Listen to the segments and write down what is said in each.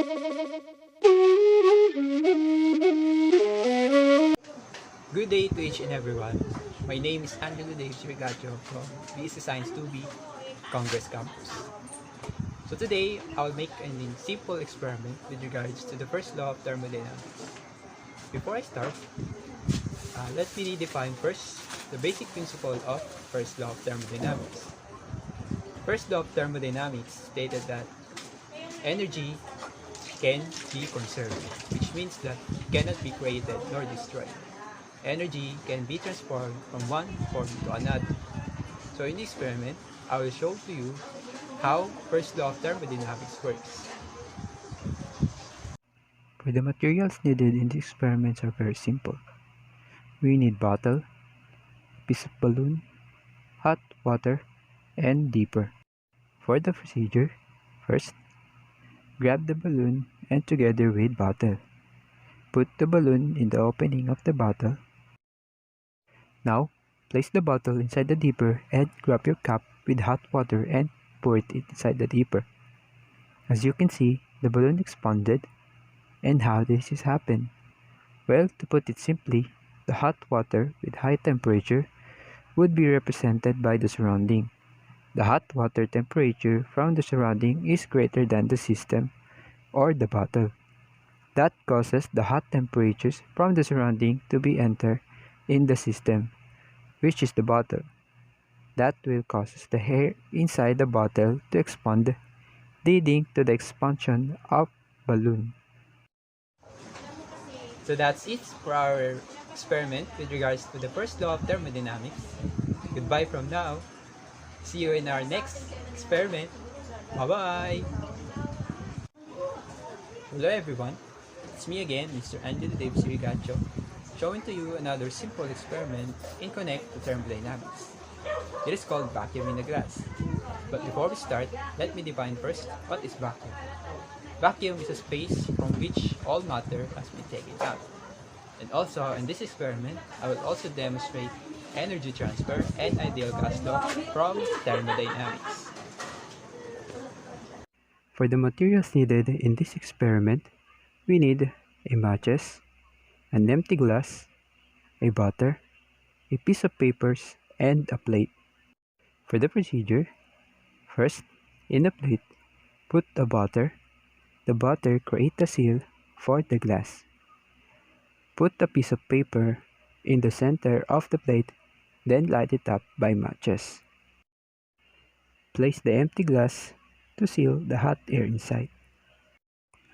Good day to each and everyone. My name is Angelo Dave Sirigacho from BSc Science 2B, Congress Campus. So today, I'll make a simple experiment with regards to the first law of thermodynamics. Before I start, let me define first the basic principle of first law of thermodynamics. First law of thermodynamics stated that energy can be conserved, which means that it cannot be created nor destroyed. Energy can be transformed from one form to another. So in this experiment, I will show to you how first law of thermodynamics works. For the materials needed in the experiments are very simple. We need bottle, piece of balloon, hot water, and dipper. For the procedure, first, grab the balloon and together with bottle. Put the balloon in the opening of the bottle. Now, place the bottle inside the dipper and grab your cup with hot water and pour it inside the dipper. As you can see, the balloon expanded. And how this has happened? Well, to put it simply, the hot water with high temperature would be represented by the surrounding. The hot water temperature from the surrounding is greater than the system or the bottle. That causes the hot temperatures from the surrounding to be entered in the system, which is the bottle. That will cause the air inside the bottle to expand, leading to the expansion of balloon. So that's it for our experiment with regards to the first law of thermodynamics. Goodbye from now. See you in our next experiment. Bye-bye! Hello everyone, it's me again, Mr. Angelo Dave Sirigacho, showing to you another simple experiment in connect to thermodynamics. It is called vacuum in the glass. But before we start, let me define first what is vacuum. Vacuum is a space from which all matter has been taken out. And also, in this experiment, I will also demonstrate energy transfer and ideal gas law from thermodynamics. For the materials needed in this experiment, we need a matches, an empty glass, a butter, a piece of papers, and a plate. For the procedure, first, in a plate, put the butter. The butter create a seal for the glass. Put a piece of paper in the center of the plate, then light it up by matches. Place the empty glass to seal the hot air inside.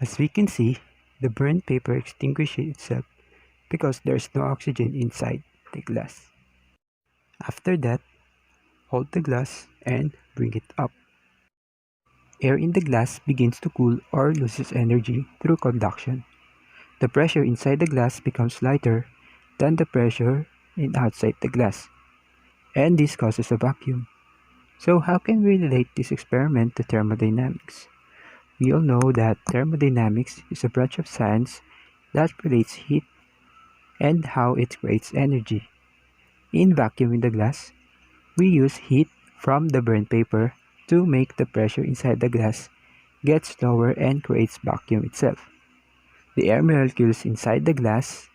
As we can see, the burnt paper extinguishes itself because there is no oxygen inside the glass. After that, hold the glass and bring it up. Air in the glass begins to cool or loses energy through conduction. The pressure inside the glass becomes lighter than the pressure outside the glass, and this causes a vacuum. So how can we relate this experiment to thermodynamics? We all know that thermodynamics is a branch of science that relates heat and how it creates energy. In vacuuming the glass, we use heat from the burnt paper to make the pressure inside the glass gets lower and creates vacuum itself. The air molecules inside the glass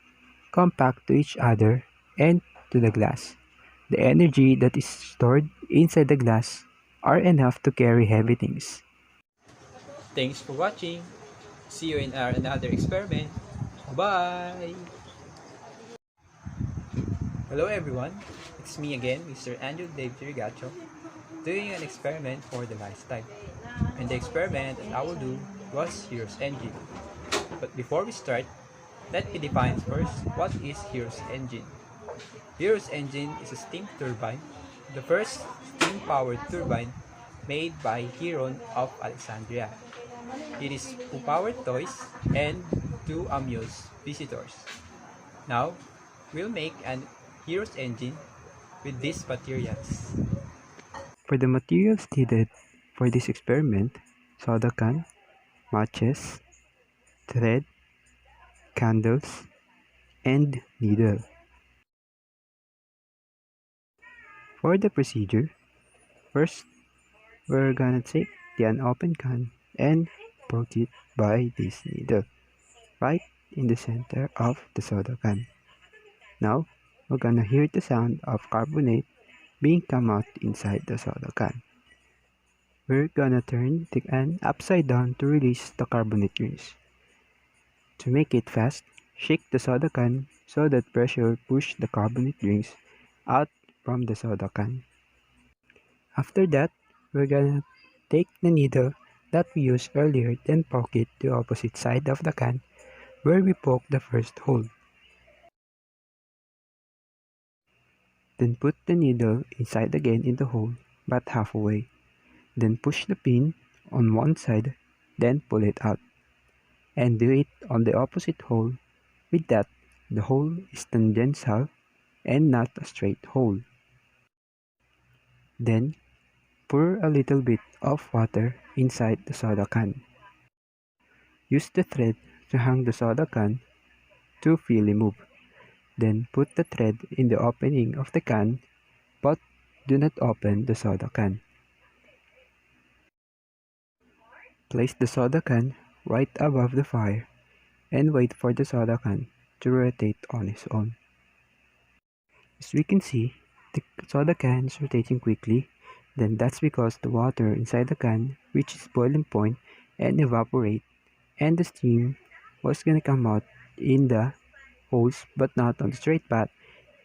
compact to each other and to the glass. The energy that is stored inside the glass are enough to carry heavy things. Thanks for watching. See you in our another experiment. Bye! Hello everyone, it's me again, Mr. Andrew Dave Sirigacho, doing an experiment for the lifetime. And the experiment that I will do was Hero's engine. But before we start, let me define first what is Hero's engine. Hero's engine is a steam turbine, the first steam-powered turbine made by Heron of Alexandria. It is to power toys and to amuse visitors. Now, we'll make an Hero's engine with these materials. For the materials needed for this experiment, soda can, matches, thread, candles, and needle. For the procedure, first we're gonna take the unopened can and poke it by this needle, right in the center of the soda can. Now, we're gonna hear the sound of carbonate being come out inside the soda can. We're gonna turn the can upside down to release the carbonate rings. To make it fast, shake the soda can so that pressure push the carbonate rings out from the soda can. After that, we're gonna take the needle that we used earlier, then poke it to the opposite side of the can where we poked the first hole. Then put the needle inside again in the hole, but halfway. Then push the pin on one side, then pull it out. And do it on the opposite hole. With that, the hole is tangential and not a straight hole. Then, pour a little bit of water inside the soda can. Use the thread to hang the soda can to freely move. Then put the thread in the opening of the can, but do not open the soda can. Place the soda can right above the fire and wait for the soda can to rotate on its own. As we can see, the soda can is rotating quickly, then that's because the water inside the can reaches boiling point and evaporate, and the steam was gonna come out in the holes but not on the straight path,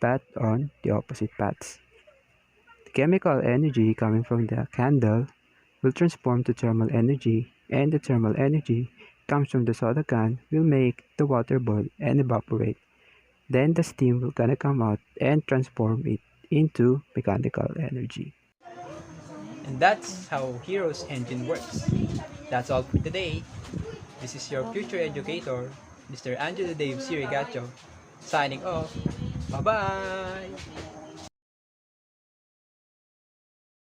but on the opposite paths. The chemical energy coming from the candle will transform to thermal energy, and the thermal energy comes from the soda can will make the water boil and evaporate. Then the steam will gonna come out and transform it into mechanical energy. And that's how Hero's engine works. That's all for today. This is your future educator, Mr. Angelo Dave Sirigacho, signing off. Bye-bye!